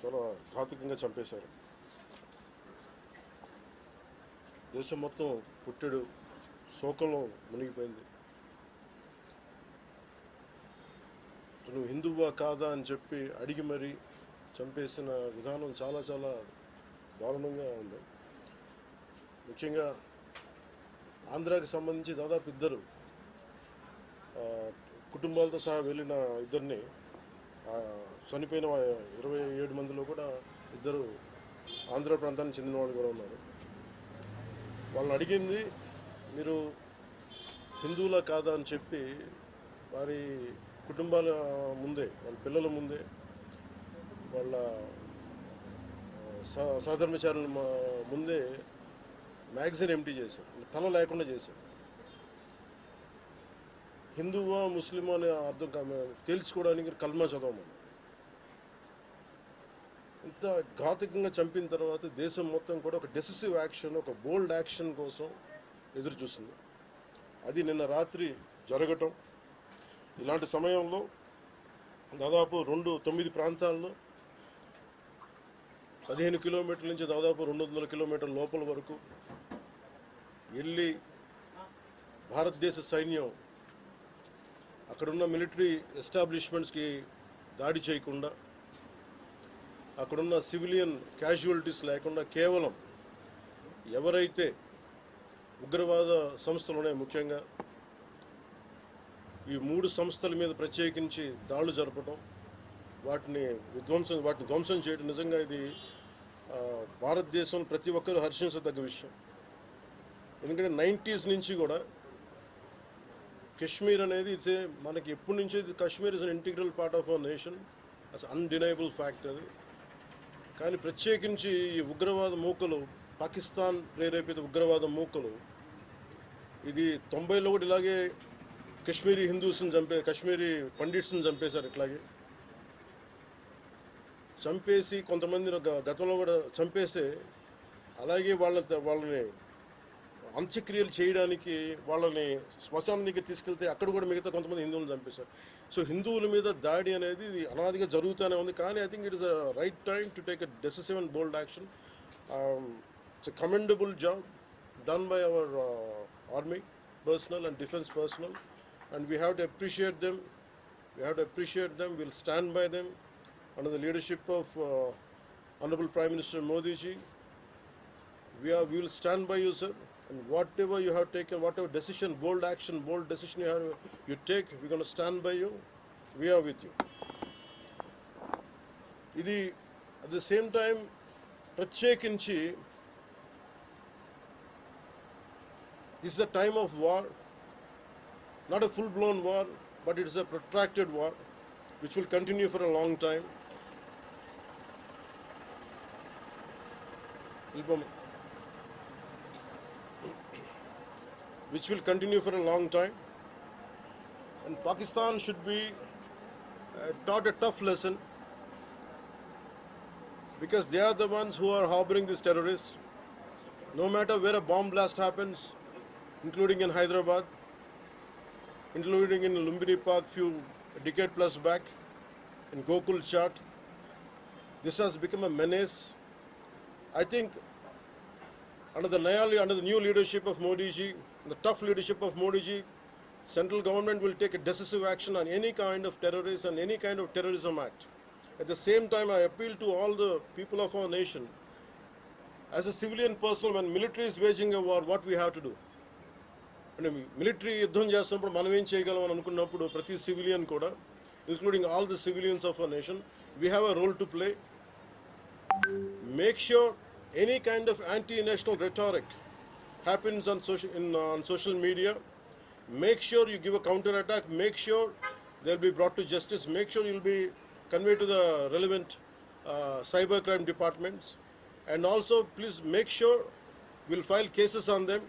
చాలా ఘాతుకంగా చంపేశారు. దేశం మొత్తం పుట్టెడు శోకంలో మునిగిపోయింది. నువ్వు హిందువా కాదా అని చెప్పి అడిగి మరీ చంపేసిన విధానం చాలా చాలా దారుణంగా ఉంది. ముఖ్యంగా ఆంధ్రాకి సంబంధించి దాదాపు ఇద్దరు కుటుంబాలతో సహా వెళ్ళిన ఇద్దరిని చనిపోయిన 27 మందిలో కూడా ఇద్దరు ఆంధ్ర ప్రాంతానికి చెందిన వాళ్ళు కూడా ఉన్నారు. వాళ్ళని అడిగింది మీరు హిందువులా కాదా అని చెప్పి వారి కుటుంబాల ముందే, వాళ్ళ పిల్లల ముందే, వాళ్ళ సహధర్మచారుల ముందే మ్యాగజైన్ ఎంటీ చేశారు, తల లేకుండా చేశారు. హిందువా ముస్లిమా అనే అర్థం తేల్చుకోవడానికి కల్మా చదవమని. ఇంత ఘాతుకంగా చంపిన తర్వాత దేశం మొత్తం కూడా ఒక డెసిసివ్ యాక్షన్, ఒక బోల్డ్ యాక్షన్ కోసం ఎదురు చూస్తుంది. అది నిన్న రాత్రి జరగటం. ఇలాంటి సమయంలో దాదాపు 9 ప్రాంతాల్లో 15 కిలోమీటర్ల నుంచి దాదాపు 200 కిలోమీటర్ల లోపల వరకు వెళ్ళి భారతదేశ సైన్యం అక్కడున్న మిలిటరీ ఎస్టాబ్లిష్మెంట్స్కి దాడి చేయకుండా, అక్కడున్న సివిలియన్ క్యాజువాలిటీస్ లేకుండా కేవలం ఎవరైతే ఉగ్రవాద సంస్థలు ఉన్నాయో, ముఖ్యంగా ఈ 3 సంస్థల మీద ప్రత్యేకించి దాడులు జరపడం, వాటిని ధ్వంసం చేయడం నిజంగా ఇది భారతదేశం ప్రతి ఒక్కరూ హర్షించదగ్గ విషయం. ఎందుకంటే 90s నుంచి కూడా కశ్మీర్ అనేది మనకి ఎప్పటి నుంచో Kashmir is an integral part of our nation, as undeniable fact అది. కానీ ప్రత్యేకించి ఈ ఉగ్రవాద మూకలు, పాకిస్తాన్ ప్రేరేపిత ఉగ్రవాద మూకలు, ఇది 90లో కూడా ఇలాగే కశ్మీరీ హిందూస్ని కశ్మీరీ పండిట్స్ని చంపేశారు. ఇట్లాగే చంపేసి కొంతమంది గతంలో కూడా చంపేస్తే అలాగే వాళ్ళని అంత్యక్రియలు చేయడానికి వాళ్ళని శ్మశానానికి తీసుకెళ్తే అక్కడ కూడా మిగతా కొంతమంది హిందువులను చంపేశారు. సో హిందువుల మీద దాడి అనేది అనాదిగా జరుగుతూనే ఉంది. కానీ I think it is a right time to take a decisive and bold action. It's a commendable job done by our army personnel and defense personnel, and we have to appreciate them. We'll stand by them under the leadership of Honorable Prime Minister Modi ji. We will stand by you, sir, and whatever you have taken, whatever decision, bold action, bold decision you take, we're going to stand by you. We are with you. Idi at the same time ప్రత్యేకించి this is a time of war, not a full-blown war, but it is a protracted war which will continue for a long time. And Pakistan should be taught a tough lesson, because they are the ones who are harboring these terrorists. No matter where a bomb blast happens, including in Hyderabad, including in Lumbini Park a decade plus back, in Gokul Chat, this has become a menace. I think under the new leadership of Modi ji, the tough leadership of Modi ji, central government will take a decisive action on any kind of terrorist and any kind of terrorism act. At the same time, I appeal to all the people of our nation, as a civilian person, when military is waging a war, what we have to do? అంటే military యుద్ధం చేస్తున్నప్పుడు మనం ఏం చేయగలం అని అనుకున్నప్పుడు ప్రతి civilian కూడా, including all the civilians of our nation, we have a role to play. Make sure any kind of anti-national rhetoric happens on social media. Make sure you give a counter-attack. Make sure they'll be brought to justice. Make sure you'll be conveyed to the relevant cybercrime departments. And also, please make sure we'll file cases on them.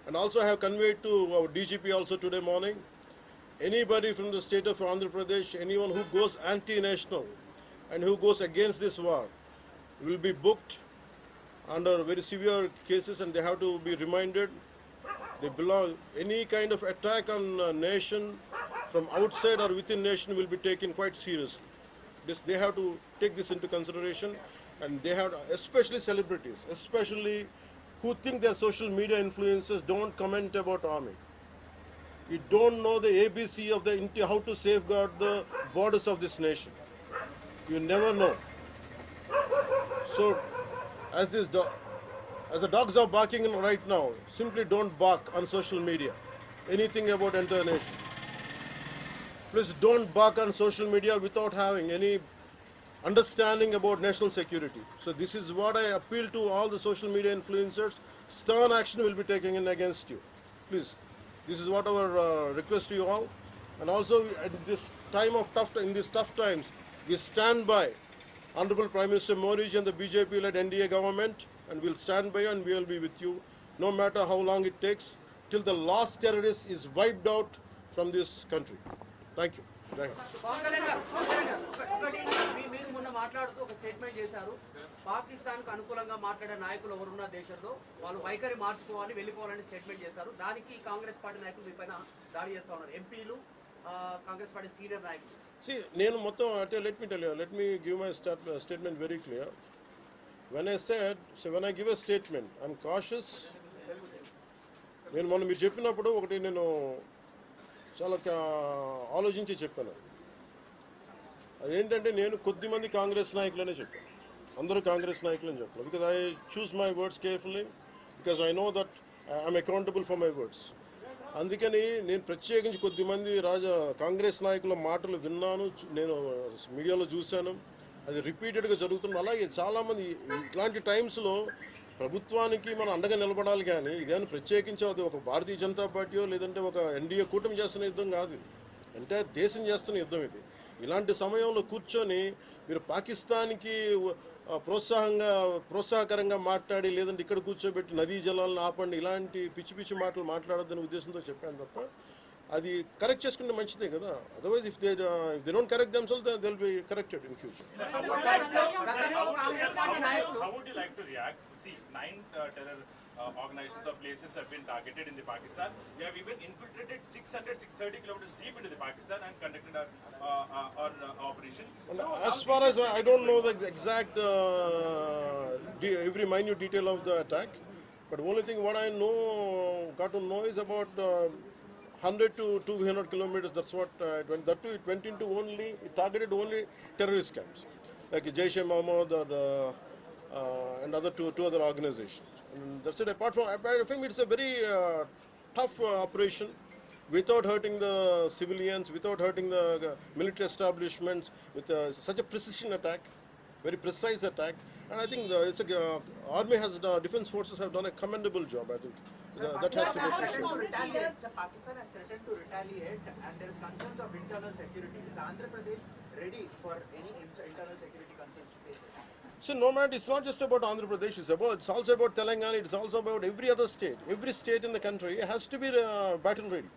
And also I have conveyed to our DGP also today morning, anybody from the state of Andhra Pradesh, anyone who goes anti-national and who goes against this war will be booked under very severe cases, and they have to be reminded any kind of attack on a nation from outside or within nation will be taken quite seriously. they have to take this into consideration, and they have, especially celebrities, especially who think they're social media influencers, don't comment about army. You don't know the ABC of the how to safeguard the borders of this nation. You never know. So, as this as the dogs are barking right now, simply don't bark on social media. Anything about entire nation. Please don't bark on social media without having any understanding about national security. So this is what I appeal to all the social media influencers. Stern action will be taken in against you. Please, this is what our request to you all. And also at this time of in these tough times, we stand by Honorable Prime Minister Modi and the BJP-led NDA government, and we'll stand by you and we will be with you, no matter how long it takes, till the last terrorist is wiped out from this country. Thank you. Thank you. మీరు మొన్న మాట్లాడుతూ ఒక statement చేశారు, పాకిస్తాన్ కు అనుకూలంగా మాట్లాడే నాయకులు ఎవరున్న దేశంలో వాళ్ళు వైఖరి మార్చుకోవాలి, వెళ్ళిపోవాలని స్టేట్మెంట్ చేశారు. దానికి కాంగ్రెస్ పార్టీ నాయకులు మీ పైన దాడి చేస్తా ఉన్నారు, ఎంపీలు, కాంగ్రెస్ పార్టీ సీనియర్ నాయకులు. See, నేను మొత్తం అంటే let me give my statement very clear. When I said, when I give a statement, I'm cautious. నేను మొన్న మీరు చెప్పినప్పుడు ఒకటి నేను చాలా ఆలోచించి చెప్పాను. అదేంటంటే నేను కొద్దిమంది కాంగ్రెస్ నాయకులనే చెప్పాను, అందరూ కాంగ్రెస్ నాయకులని చెప్పాను. Because I choose my words carefully, because I know that I'm accountable for my words. అందుకని నేను ప్రత్యేకించి కొద్దిమంది కాంగ్రెస్ నాయకుల మాటలు విన్నాను, నేను మీడియాలో చూశాను, అది రిపీటెడ్గా జరుగుతుంది. అలాగే చాలామంది ఇట్లాంటి టైమ్స్లో ప్రభుత్వానికి మనం అండగా నిలబడాలి, కానీ ఇదేమైనా ప్రత్యేకించి అది ఒక భారతీయ జనతా పార్టీయో లేదంటే ఒక ఎన్డీఏ కూటమి చేస్తున్న యుద్ధం కాదు, అంటే దేశం చేస్తున్న యుద్ధం ఇది. ఇలాంటి సమయంలో కూర్చొని మీరు పాకిస్తాన్కి ప్రోత్సాహకరంగా మాట్లాడి లేదంటే ఇక్కడ కూర్చోబెట్టి నదీ జలాలను ఆపండి, ఇలాంటి పిచ్చి పిచ్చి మాటలు మాట్లాడొద్దనే ఉద్దేశంతో చెప్పాను తప్ప, అది కరెక్ట్ చేసుకుంటే మంచిదే కదా. Otherwise if they don't correct themselves they will be corrected in future. See, 9 terror organizations or places have been targeted in the Pakistan. We have even infiltrated 630 kilometers deep into the Pakistan and conducted our operation. So, as far as I don't know the exact every minute detail of the attack, but the only thing what I got to know is about 100 to 200 kilometers. That's what it went. That too, it went into it targeted only terrorist camps like Jaish-e-Mohammed or and other two other organizations. And that's it. Apart from, I think it's a very tough operation, without hurting the civilians, without hurting the military establishments, with such a precision attack, very precise attack. And I think army defense forces have done a commendable job. I think that has to be appreciated. Pakistan has threatened to retaliate, and there is concerns of internal security. Is Andhra Pradesh ready for any internal security concerns to face it? So no matter, it's not just about Andhra Pradesh, it's also about Telangana, it's also about every other state. Every state in the country has to be battle ready,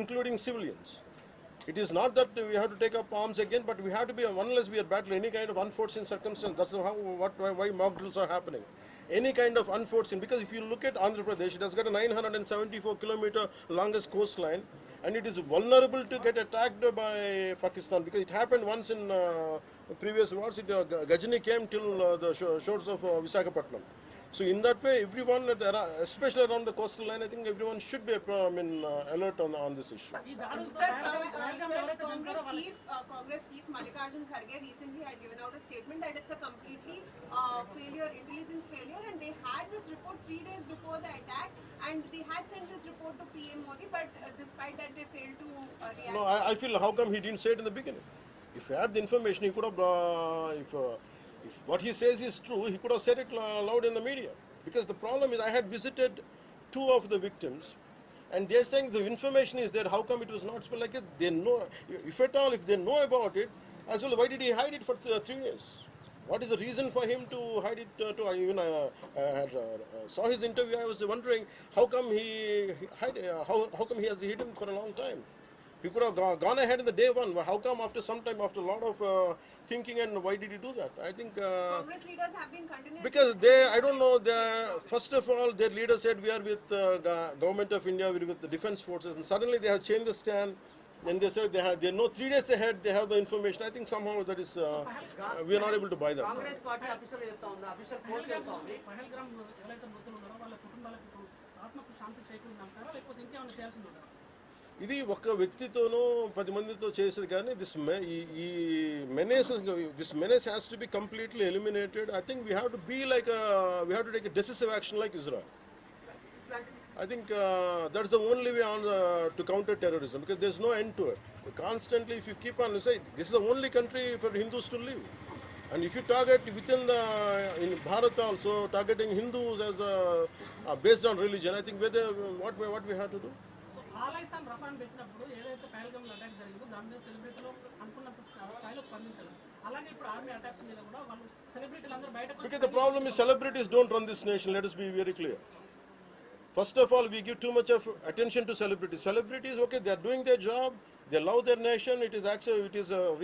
including civilians. It is not that we have to take up arms again, but we have to be, unless we are battling any kind of unforeseen circumstance. That's why mock drills are happening. Any kind of unforeseen, because if you look at Andhra Pradesh, it has got a 974-kilometer longest coastline, and it is vulnerable to get attacked by Pakistan, because it happened once in previous wars. Gajini came till the shores of Visakhapatnam. So in that way, everyone, especially around the coastal line, I think everyone should be alert on this issue. Congress chief Mallikarjun Kharge recently had given out a statement that it's a completely intelligence failure, and they had this report 3 days before the attack, and they had sent this report to PM Modi, but despite that they failed to react. No, I feel, how come he didn't say it in the beginning? If he had the information, he could have, if what he says is true, he could have said it loud in the media. Because the problem is, I had visited 2 of the victims, and they're saying the information is there. How come it was not spelled like it? They know, if at all, if they know about it, as well, why did he hide it for 3 years? What is the reason for him to hide it? Saw his interview. I was wondering how come he how come he has hidden for a long time. He could have gone ahead in the day one. How come after some time, after a lot of thinking, and why did he do that? I think Congress leaders have been continuously, because I don't know. First of all, their leader said we are with the government of India, we are with the defense forces, and suddenly they have changed the stand. and they say they know 3 days ahead they have the information. I think somehow that is we are not able to buy that. Congress party official చెప్తా ఉంది, official post చేస్తా ఉంది. పహల్గామ్ ఎవరైతే మృతులు ఉన్నారో వాళ్ళ కుటుంబాలకు ఇప్పుడు ఆత్మకు శాంతి చేకూరిందంటారా లేకపోతే ఇంకేమైనా చేయాల్సింది ఉంటారా? ఇది ఒక వ్యక్తితోనో 10 మందితో చేసేది కానీ ఈ menace has to be completely eliminated. I think we have to be like we have to take a decisive action like Israel. I think that's the only way on to counter terrorism, because there's no end to it. Constantly, if you keep on saying this is the only country for Hindus to live, and if you target within in Bharat also targeting Hindus as based on religion, I think what we have to do. So ఆలైస్ and రఫాన్ పెట్టినప్పుడు ఏదైతే Pahalgam attack జరిగిందో దాని మీద సెలబ్రిటీలు అనుకున్నంత స్థాయిలో స్పందించారు. అలాగే ఇప్పుడు ఆర్మీ అటాక్స్ మీద కూడా వాళ్ళు సెలబ్రిటీలు అందరూ బయటకు Because the problem is celebrities don't run this nation. Let us be very clear. First of all, we give too much of attention to celebrities. Celebrities, okay, they are doing their job. They love their nation. It is actually,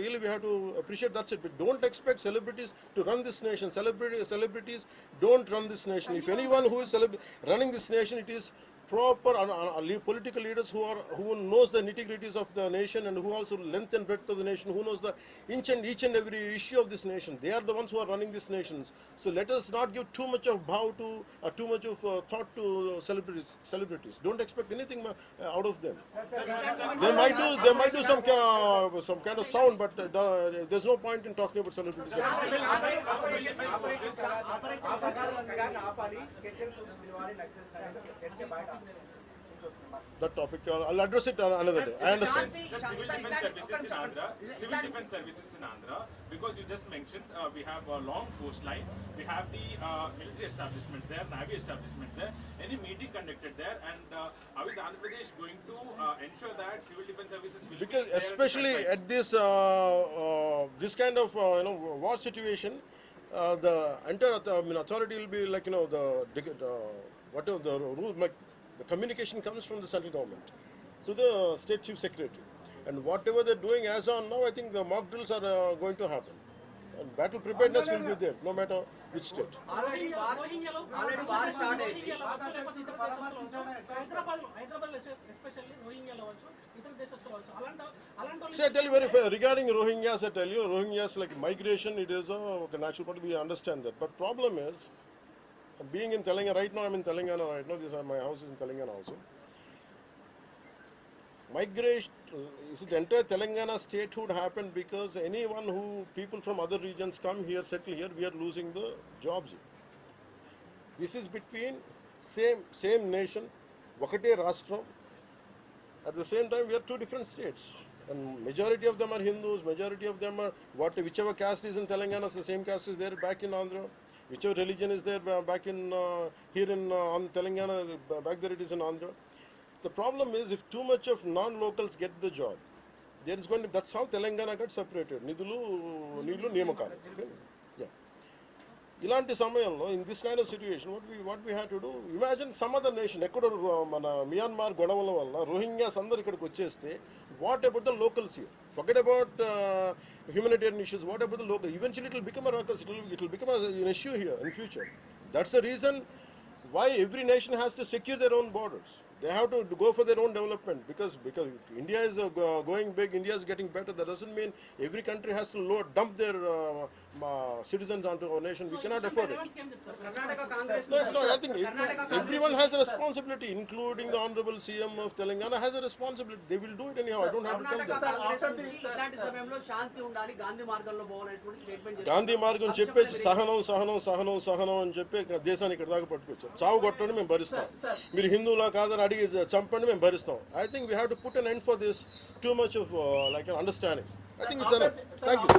really we have to appreciate. That's it. But don't expect celebrities to run this nation. Celebrities don't run this nation. If anyone who is running this nation, it is proper political leaders who knows the nitty-gritties of the nation, and who also length and breadth of the nation, who knows the each and every issue of this nation. They are the ones who are running this nation. So let us not give too much of too much of thought to celebrities. Don't expect anything out of them. They might do some kind of sound, but there's no point in talking about celebrities. That topic, I'll address it another day. I understand. Civil defense services in Andhra, because you just mentioned we have a long coastline, we have the military establishments there, navy establishments there. Any meeting conducted there, and how is Andhra Pradesh going to ensure that civil defense services will Because be there especially at the at this kind of war situation, the entire authority will be like whatever the rule, the communication comes from the central government to the state chief secretary, and whatever they're doing as on now, I think the mock drills are going to happen, and battle preparedness will be there no matter which state. Already war start అయింది. Hyderabad especially రోహింగ్యాలో అవ్వచ్చు, ఇతర దేశస్తులు అవ్వచ్చు, అలాంటి See, I tell you very fair, regarding Rohingyas, I tell you, Rohingyas like migration, it is a natural part, we understand that. But problem is, being in Telangana, right now I'm in Telangana right now, my house is in Telangana also. Migration, the entire Telangana statehood happened because people from other regions come here, settle here, we are losing the jobs here. This is between same nation, Vakate Rastram. At the same time, we are two different states, and majority of them are Hindus. Majority of them are whichever caste is in Telangana, the same caste is there back in Andhra. Whichever religion is there back in here in on Telangana, back there it is in Andhra. The problem is, if too much of non-locals get the job, there is going to. That's how Telangana got separated. Nidulu Niyamakalu. Yeah. ఇలాంటి సమయంలో in this kind of situation, what we have to do, imagine some other nation, ఎక్కడో మన Myanmar గొడవల వల్ల Rohingyas అందరు ఇక్కడికి వచ్చేస్తే, what about the locals here? Forget about humanitarian issues. What about the local? Eventually it will become a ruckus. It will become an issue here in future. That's the reason why every nation has to secure their own borders. They have to go for their own development, because India is going big, India is getting better. That doesn't mean every country has to dump their citizens onto our nation. We cannot afford it. Karnataka Congress No, it's not. I think everyone has a responsibility, including the Honorable CM of Telangana has a responsibility. They will do it anyhow. I don't have to tell Karnataka them. Congress నుంచి ఇట్లాంటి సమయంలో శాంతి ఉండాలి, గాంధీ మార్గంలో పోవాలనేటువంటి statement Gandhi మార్గం చెప్పేసి సహనం అని చెప్పి దేశాన్ని ఇక్కడ దాకా పట్టుకొచ్చారు. చావు కొట్టండి మేము భరిస్తాం, మీరు హిందువులా కాదని అడిగి చంపండి మేము భరిస్తాం. I think we have to put an end for this too much of like an understanding. I think it's enough. Thank you.